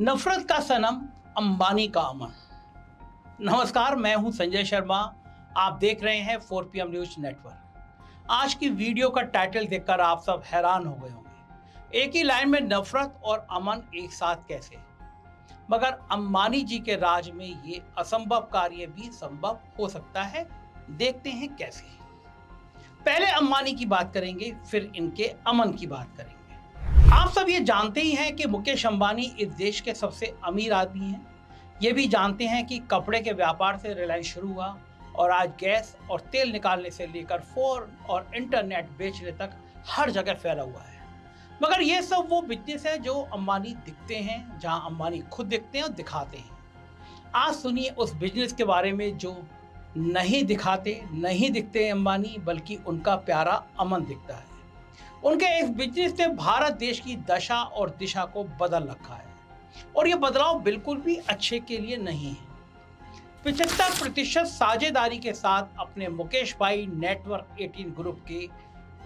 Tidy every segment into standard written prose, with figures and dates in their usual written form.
नफरत का सनम, अंबानी का अमन। नमस्कार, मैं हूं संजय शर्मा। आप देख रहे हैं 4PM न्यूज नेटवर्क। आज की वीडियो का टाइटल देखकर आप सब हैरान हो गए होंगे। एक ही लाइन में नफरत और अमन एक साथ कैसे? मगर अंबानी जी के राज में ये असंभव कार्य भी संभव हो सकता है। देखते हैं कैसे। पहले अंबानी की बात करेंगे, फिर इनके अमन की बात करेंगे। आप सब ये जानते ही हैं कि मुकेश अंबानी इस देश के सबसे अमीर आदमी हैं। ये भी जानते हैं कि कपड़े के व्यापार से रिलायंस शुरू हुआ और आज गैस और तेल निकालने से लेकर फोन और इंटरनेट बेचने तक हर जगह फैला हुआ है। मगर ये सब वो बिजनेस है जो अंबानी दिखते हैं, जहां अंबानी खुद दिखते हैं और दिखाते हैं। आज सुनिए उस बिजनेस के बारे में जो नहीं दिखते हैं अंबानी, बल्कि उनका प्यारा अमन दिखता है। उनके इस बिजनेस ने भारत देश की दशा और दिशा को बदल रखा है और ये बदलाव बिल्कुल भी अच्छे के लिए नहीं है। 75% साझेदारी के साथ अपने मुकेश भाई नेटवर्क 18 ग्रुप के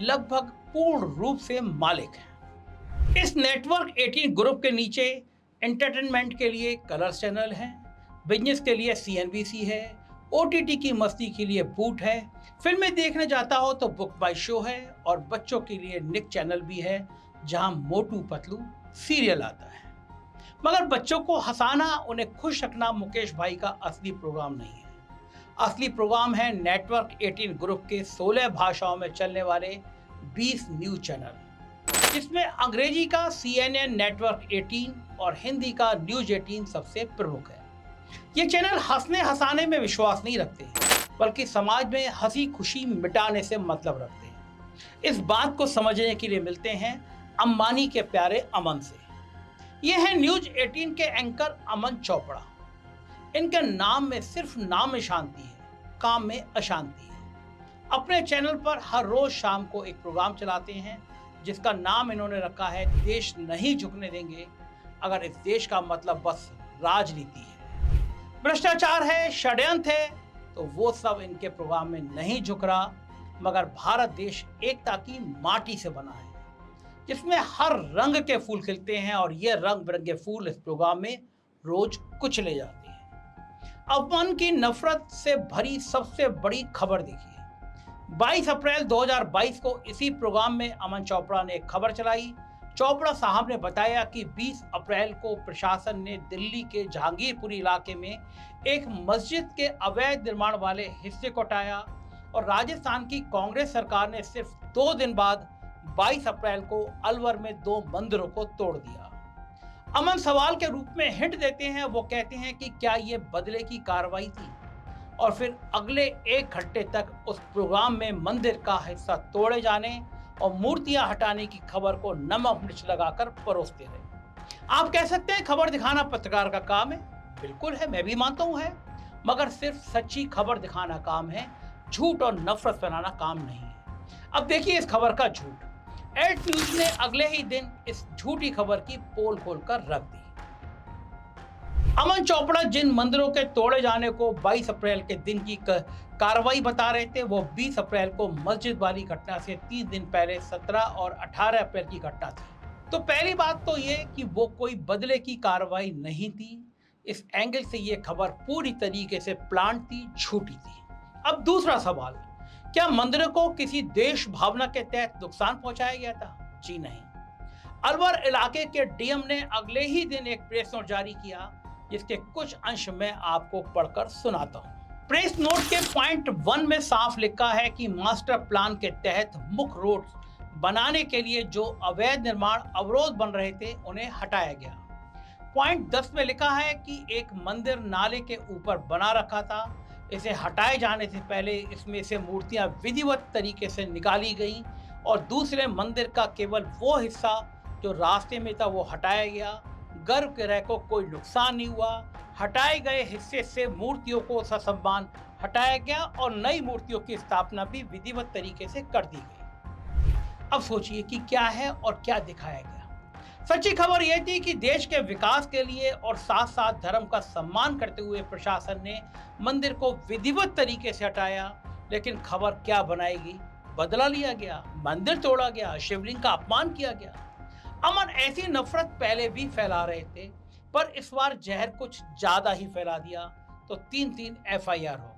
लगभग पूर्ण रूप से मालिक हैं। इस नेटवर्क 18 ग्रुप के नीचे एंटरटेनमेंट के लिए कलर्स चैनल है, बिजनेस के लिए CNBC है, OTT की मस्ती के लिए बूट है, फिल्में देखने जाता हो तो बुक बाय शो है और बच्चों के लिए निक चैनल भी है जहां मोटू पतलू सीरियल आता है। मगर बच्चों को हंसाना, उन्हें खुश रखना मुकेश भाई का असली प्रोग्राम नहीं है। असली प्रोग्राम है नेटवर्क 18 ग्रुप के 16 भाषाओं में चलने वाले 20 न्यूज चैनल, जिसमें अंग्रेजी का CNN नेटवर्क 18 और हिंदी का न्यूज 18 सबसे प्रमुख है। ये चैनल हंसने हंसाने में विश्वास नहीं रखते, बल्कि समाज में हंसी खुशी मिटाने से मतलब रखते हैं। इस बात को समझने के लिए मिलते हैं अंबानी के प्यारे अमन से। ये है न्यूज 18 के एंकर अमन चोपड़ा। इनके नाम में सिर्फ नाम में शांति है, काम में अशांति है। अपने चैनल पर हर रोज शाम को एक प्रोग्राम चलाते हैं जिसका नाम इन्होंने रखा है देश नहीं झुकने देंगे। अगर इस देश का मतलब बस राजनीति है, भ्रष्टाचार है, षड्यंत्र है, तो वो सब इनके प्रोग्राम में नहीं झुक रहा। मगर भारत देश एकता की माटी से बना है, जिसमें हर रंग के फूल खिलते हैं और ये रंग बिरंगे फूल इस प्रोग्राम में रोज कुचले जाते हैं। अमन की नफरत से भरी सबसे बड़ी खबर देखिए। 22 अप्रैल 2022 को इसी प्रोग्राम में अमन चोपड़ा ने एक खबर चलाई। चोपड़ा साहब ने बताया कि 20 अप्रैल को प्रशासन ने दिल्ली के जहांगीरपुरी इलाके में एक मस्जिद के अवैध निर्माण वाले हिस्से को हटाया और राजस्थान की कांग्रेस सरकार ने सिर्फ 2 दिन बाद 22 अप्रैल को अलवर में 2 मंदिरों को तोड़ दिया। अमन सवाल के रूप में हिंट देते हैं। वो कहते हैं कि क्या ये बदले की कार्रवाई थी? और फिर अगले 1 घंटे तक उस प्रोग्राम में मंदिर का हिस्सा तोड़े जाने और मूर्तियां हटाने की खबर को नमक मिर्च लगाकर परोसते रहे। आप कह सकते हैं खबर दिखाना पत्रकार का काम है। बिल्कुल है, मैं भी मानता हूं है, मगर सिर्फ सच्ची खबर दिखाना काम है, झूठ और नफरत फैलाना काम नहीं है। अब देखिए इस खबर का झूठ। एड न्यूज ने अगले ही दिन इस झूठी खबर की पोल खोलकर रख दी। अमन चोपड़ा जिन मंदिरों के तोड़े जाने को 22 अप्रैल के दिन की कार्रवाई बता रहे थे, वो 20 अप्रैल को मस्जिद वाली घटना से 3 दिन पहले 17 और 18 अप्रैल की घटना थी। तो पहली बात तो ये कि वो कोई बदले की कार्रवाई नहीं थी। इस एंगल से ये खबर पूरी तरीके से प्लांट थी, झूठी थी। अब दूसरा सवाल, क्या मंदिरों को किसी देश भावना के तहत नुकसान पहुंचाया गया था? जी नहीं। अलवर इलाके के DM ने अगले ही दिन एक प्रेस नोट जारी किया, जिसके कुछ अंश में आपको पढ़कर सुनाता हूं। प्रेस नोट के पॉइंट 1 में साफ लिखा है कि मास्टर प्लान के तहत मुख्य रोड बनाने के लिए जो अवैध निर्माण अवरोध बन रहे थे, उन्हें हटाया गया। पॉइंट 10 में लिखा है कि एक मंदिर नाले के ऊपर बना रखा था। इसे हटाए जाने से पहले इसमें से मूर्तियां विधिवत तरीके से निकाली गईं और दूसरे मंदिर का केवल वो हिस्सा जो रास्ते में था वो हटाया गया। गर्भगृह को कोई नुकसान नहीं हुआ। हटाए गए हिस्से से मूर्तियों को ससम्मान हटाया गया और नई मूर्तियों की स्थापना भी विधिवत तरीके से कर दी गई। अब सोचिए कि क्या है और क्या दिखाया गया। सच्ची खबर यह थी कि देश के विकास के लिए और साथ साथ धर्म का सम्मान करते हुए प्रशासन ने मंदिर को विधिवत तरीके से हटाया। लेकिन खबर क्या बनाएगी? बदला लिया गया, मंदिर तोड़ा गया, शिवलिंग का अपमान किया गया। अमन ऐसी नफरत पहले भी फैला रहे थे, पर इस बार जहर कुछ ज्यादा ही फैला दिया तो 3-3 एफआईआर हो गई।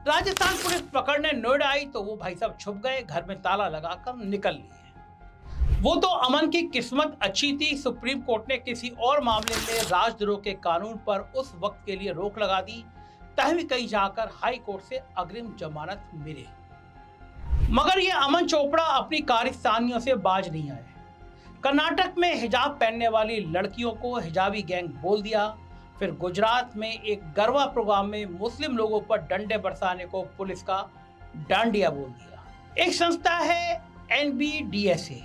राजस्थान पुलिस पकड़ने नोएडा आई तो वो भाई साहब छुप गए, घर में ताला लगाकर निकल लिए। वो तो अमन की किस्मत अच्छी थी, सुप्रीम कोर्ट ने किसी और मामले में राजद्रोह के कानून पर उस वक्त के लिए रोक लगा दी, तभी कहीं जाकर हाई कोर्ट से अग्रिम जमानत मिली। मगर ये अमन चोपड़ा अपनी कारस्तानियों से बाज नहीं आए। कर्नाटक में हिजाब पहनने वाली लड़कियों को हिजाबी गैंग बोल दिया, फिर गुजरात में एक गरबा प्रोग्राम में मुस्लिम लोगों पर डंडे बरसाने को पुलिस का डांडिया बोल दिया। एक संस्था है NBDSA,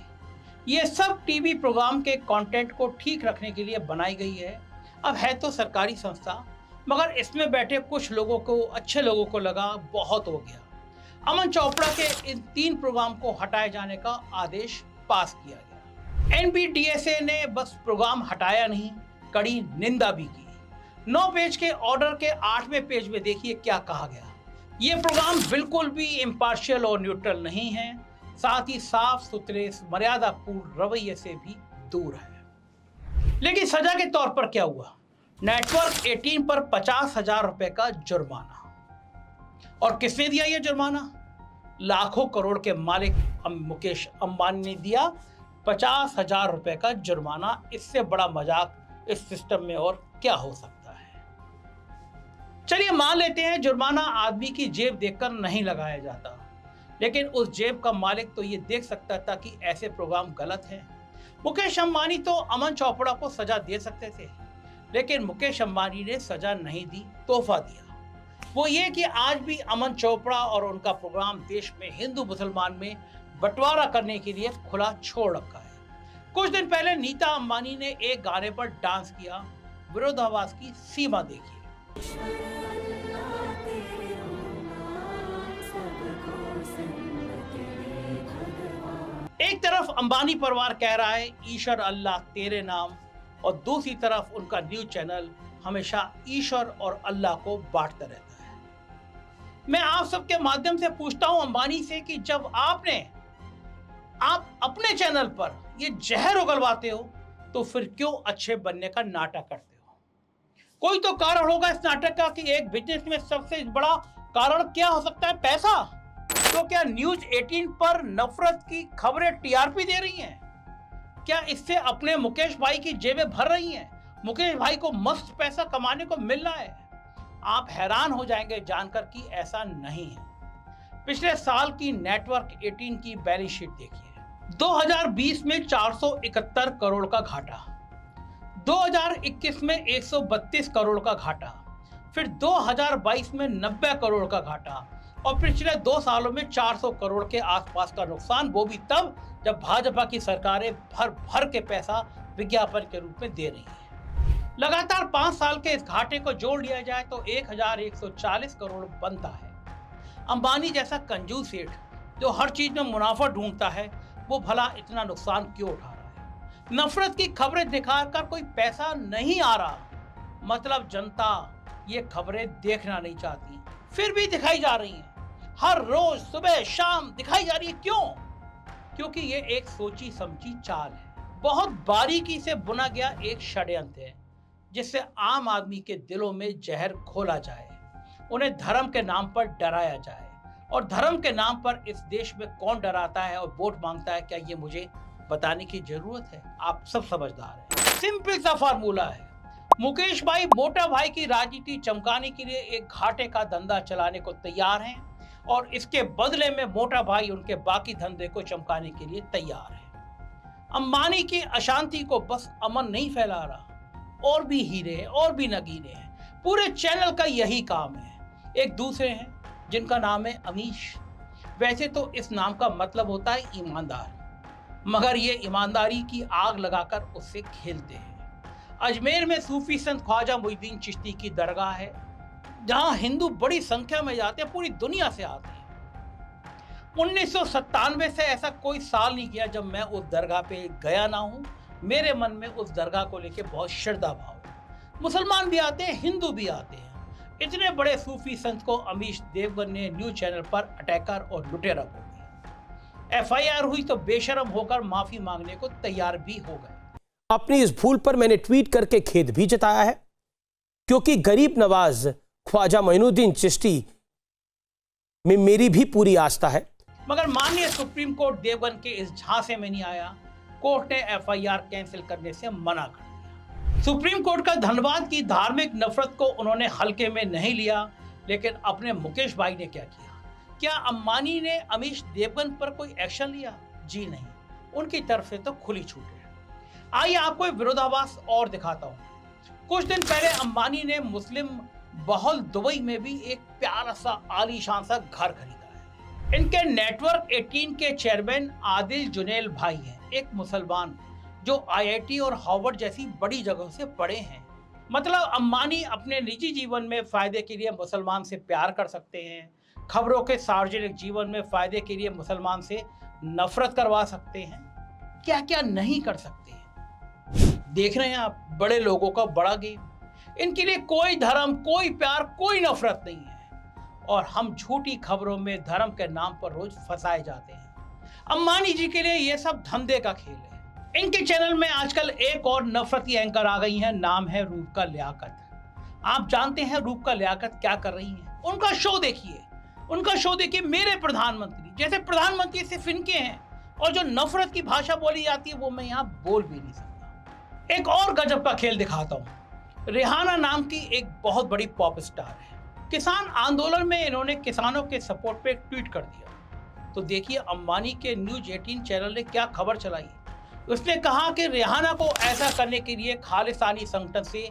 ये सब टीवी प्रोग्राम के कंटेंट को ठीक रखने के लिए बनाई गई है। अब है तो सरकारी संस्था, मगर इसमें बैठे कुछ लोगों को, अच्छे लोगों को लगा बहुत हो गया। अमन चोपड़ा के इन 3 प्रोग्राम को हटाए जाने का आदेश पास किया गया। NBDSA ने बस प्रोग्राम हटाया नहीं, कड़ी निंदा भी की। 9 पेज के ऑर्डर के 8वें पेज में देखिए क्या कहा गया। ये प्रोग्राम बिल्कुल भी इम्पार्शियल और न्यूट्रल नहीं है, साथ ही साफ सुथरे मर्यादापूर्ण रवैये से भी दूर है। लेकिन सजा के तौर पर क्या हुआ? नेटवर्क 18 पर 50,000 रुपए का जुर्माना। और किसने दिया यह जुर्माना? लाखों करोड़ के मालिक मुकेश अंबानी ने दिया 50,000 रुपए का जुर्माना। इससे बड़ा मजाक इस सिस्टम में और क्या हो सकता है। चलिए मान लेते हैं जुर्माना आदमी की जेब देखकर नहीं लगाया जाता, लेकिन उस जेब का मालिक तो ये देख सकता था कि ऐसे प्रोग्राम गलत हैं। मुकेश अंबानी तो अमन चोपड़ा को सजा दे सकते थे, लेकिन मुकेश अंबानी ने सजा नहीं दी, तोहफा दिया। वो ये कि आज भी अमन चोपड़ा और उनका प्रोग्राम देश में हिंदू मुसलमान में बंटवारा करने के लिए खुला छोड़ रखा है। कुछ दिन पहले नीता अंबानी ने एक गाने पर डांस किया, विरोधाभास की सीमा देखिए। एक तरफ अंबानी परिवार कह रहा है ईश्वर अल्लाह तेरे नाम, और दूसरी तरफ उनका न्यूज चैनल हमेशा ईश्वर और अल्लाह को बांटता रहता है। मैं आप सबके माध्यम से पूछता हूं अंबानी से कि जब आप अपने चैनल पर ये जहर उगलवाते हो तो फिर क्यों अच्छे बनने का नाटक करते हो? कोई तो कारण होगा इस नाटक का कि एक बिजनेस में सबसे बड़ा कारण क्या हो सकता है? पैसा। तो क्या न्यूज 18 पर नफरत की खबरें टीआरपी दे रही हैं? क्या इससे अपने मुकेश भाई की जेबें भर रही हैं? मुकेश भाई को मस्त पैसा कमाने को मिल रहा है। आप हैरान हो जाएंगे जानकर कि ऐसा नहीं है। पिछले साल की नेटवर्क 18 की बैलेंस शीट देखिए। 2020 में 471 करोड़ का घाटा, 2021 में 132 करोड़ का घाटा, फिर 2022 में 90 करोड़ का घाटा, और पिछले 2 सालों में 400 करोड़ के आसपास का नुकसान, वो भी तब जब भाजपा की सरकारें भर भर के पैसा विज्ञापन के रूप में दे रही है। लगातार 5 साल के इस घाटे को जोड़ लिया जाए तो 1140 करोड़ बनता है। अंबानी जैसा कंजूस सेठ जो हर चीज में मुनाफा ढूंढता है, वो भला इतना नुकसान क्यों उठा रहा है? नफरत की खबरें दिखाकर कोई पैसा नहीं आ रहा, मतलब जनता ये खबरें देखना नहीं चाहती, फिर भी दिखाई जा रही हैं। हर रोज सुबह शाम दिखाई जा रही है। क्यों? क्योंकि ये एक सोची समझी चाल है, बहुत बारीकी से बुना गया एक षड्यंत्र है, जिससे आम आदमी के दिलों में जहर घोला जाए, उन्हें धर्म के नाम पर डराया जाए। और धर्म के नाम पर इस देश में कौन डराता है और वोट मांगता है, क्या ये मुझे बताने की जरूरत है? आप सब समझदार हैं। सिंपल सा फार्मूला है। मुकेश भाई मोटा भाई की राजनीति चमकाने के लिए एक घाटे का धंधा चलाने को तैयार हैं, और इसके बदले में मोटा भाई उनके बाकी धंधे को चमकाने के लिए तैयार है। अंबानी की अशांति को बस अमन नहीं फैला रहा, और भी हीरे और भी नगीने हैं। पूरे चैनल का यही काम है। एक दूसरे हैं जिनका नाम है अमीश। वैसे तो इस नाम का मतलब होता है ईमानदार, मगर ये ईमानदारी की आग लगाकर उससे खेलते हैं। अजमेर में सूफी संत ख्वाजा मुइनुद्दीन चिश्ती की दरगाह है, जहां हिंदू बड़ी संख्या में जाते हैं, पूरी दुनिया से आते हैं। 1997 से ऐसा कोई साल नहीं गया जब मैं उस दरगाह पे गया ना हूं। मेरे मन में उस दरगाह को लेके बहुत श्रद्धा भाव है। मुसलमान भी आते हैं, हिंदू भी आते हैं। इतने बड़े सूफी संत को अमीश देवगन ने न्यूज चैनल पर अटैकर और लुटेरा बोल दिया। एफआईआर हुई तो बेशर्म होकर माफी मांगने को तैयार भी हो गए। अपनी इस भूल पर मैंने ट्वीट करके खेद भी जताया है, क्योंकि गरीब नवाज ख्वाजा मोइनुद्दीन चिश्ती में मेरी भी पूरी आस्था है। मगर माननीय सुप्रीम कोर्ट देवबंद के इस झांसे में नहीं आया। कोर्ट ने एफआईआर कैंसिल करने से मना कर दिया। सुप्रीम कोर्ट का धन्यवाद कि धार्मिक नफरत को उन्होंने हल्के में नहीं लिया। लेकिन अपने मुकेश भाई ने क्या किया? क्या अंबानी ने अमीश देवबंद पर कोई एक्शन लिया? जी नहीं, उनकी तरफ से तो खुली छूट है। आइए आपको एक विरोधाभास और दिखाता हूं। कुछ दिन पहले अंबानी ने मुस्लिम बहुल दुबई में भी एक प्यारा सा आलीशान सा घर खरीदा है। इनके नेटवर्क 18 के चेयरमैन आदिल जुनैल भाई हैं, एक मुसलमान जो आईआईटी और हार्वर्ड जैसी बड़ी जगहों से पढ़े हैं। मतलब अंबानी अपने निजी जीवन में फायदे के लिए मुसलमान से प्यार कर सकते हैं, खबरों के सार्वजनिक जीवन में फायदे के लिए मुसलमान से नफरत करवा सकते हैं, क्या क्या नहीं कर सकते हैं। देख रहे हैं आप, बड़े लोगों का बड़ा गेम। इनके लिए कोई धर्म, कोई प्यार, कोई नफरत नहीं है और हम झूठी खबरों में धर्म के नाम पर रोज फंसाए जाते हैं। अंबानी जी के लिए यह सब धंधे का खेल है। इनके चैनल में आजकल एक और नफरती एंकर आ गई हैं, नाम है रूपका लियाकत। आप जानते हैं रूपका लियाकत क्या कर रही हैं? उनका शो देखिए, मेरे प्रधानमंत्री जैसे प्रधानमंत्री सिर्फ इनके हैं और जो नफरत की भाषा बोली जाती है वो मैं यहाँ बोल भी नहीं सकता। एक और गजब का खेल दिखाता हूँ। रिहाना नाम की एक बहुत बड़ी पॉप स्टार है। किसान आंदोलन में इन्होंने किसानों के सपोर्ट पे एक ट्वीट कर दिया। तो देखिए अंबानी के न्यूज 18 चैनल ने क्या खबर चलाई। उसने कहा कि रिहाना को ऐसा करने के लिए खालिस्तानी संगठन से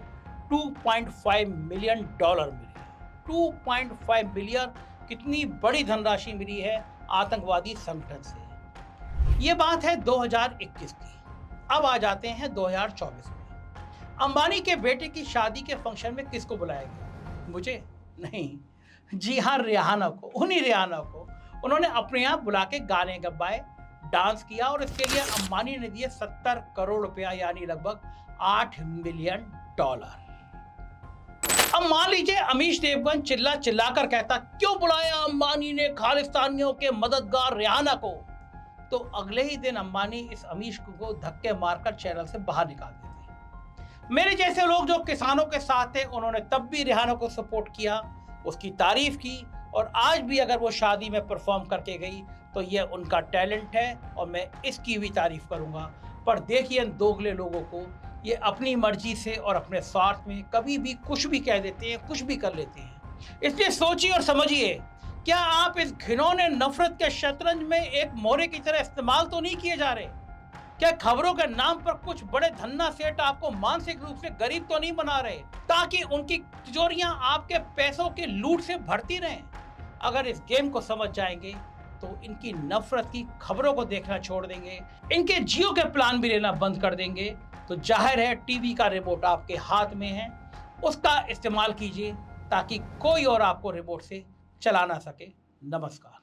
$2.5 मिलियन मिले। 2.5 मिलियन कितनी बड़ी धनराशि मिली है आतंकवादी संगठन से। ये बात है 2021 की। अब आ जाते हैं 2024 में। अंबानी के बेटे की शादी के फंक्शन में किसको बुलाया गया? मुझे नहीं, जी हाँ, रिहाना को। उन्हीं रिहाना को उन्होंने अपने यहाँ बुला के गाने गवाए, डांस किया और इसके लिए अंबानी ने दिए 70 करोड़ रुपया, यानी लगभग $8 मिलियन। अब मान लीजिए अमीश देवगन चिल्ला चिल्ला कर कहता, क्यों बुलाया अंबानी ने खालिस्तानियों के मददगार रिहाना को? तो अगले ही दिन अंबानी इस अमीश को धक्के मारकर चैनल से बाहर निकाल देते। मेरे जैसे लोग जो किसानों के साथ थे, उन्होंने तब भी रिहाना को सपोर्ट किया, उसकी तारीफ की और आज भी अगर वो शादी में परफॉर्म करके गई तो ये उनका टैलेंट है और मैं इसकी भी तारीफ करूंगा। पर देखिए इन दोगले लोगों को, ये अपनी मर्जी से और अपने स्वार्थ में कभी भी कुछ भी कह देते हैं, कुछ भी कर लेते हैं। इसलिए सोचिए और समझिए, क्या आप इस घिनौने नफरत के शतरंज में एक मोहरे की तरह इस्तेमाल तो नहीं किए जा रहे? क्या खबरों के नाम पर कुछ बड़े धन्ना सेठ आपको मानसिक रूप से गरीब तो नहीं बना रहे ताकि उनकी तिजोरियां आपके पैसों के लूट से भरती रहें? अगर इस गेम को समझ जाएंगे तो इनकी नफरत की खबरों को देखना छोड़ देंगे, इनके जियो के प्लान भी लेना बंद कर देंगे। तो जाहिर है टीवी का रिमोट आपके हाथ में है, उसका इस्तेमाल कीजिए ताकि कोई और आपको रिमोट से चला ना सके। नमस्कार।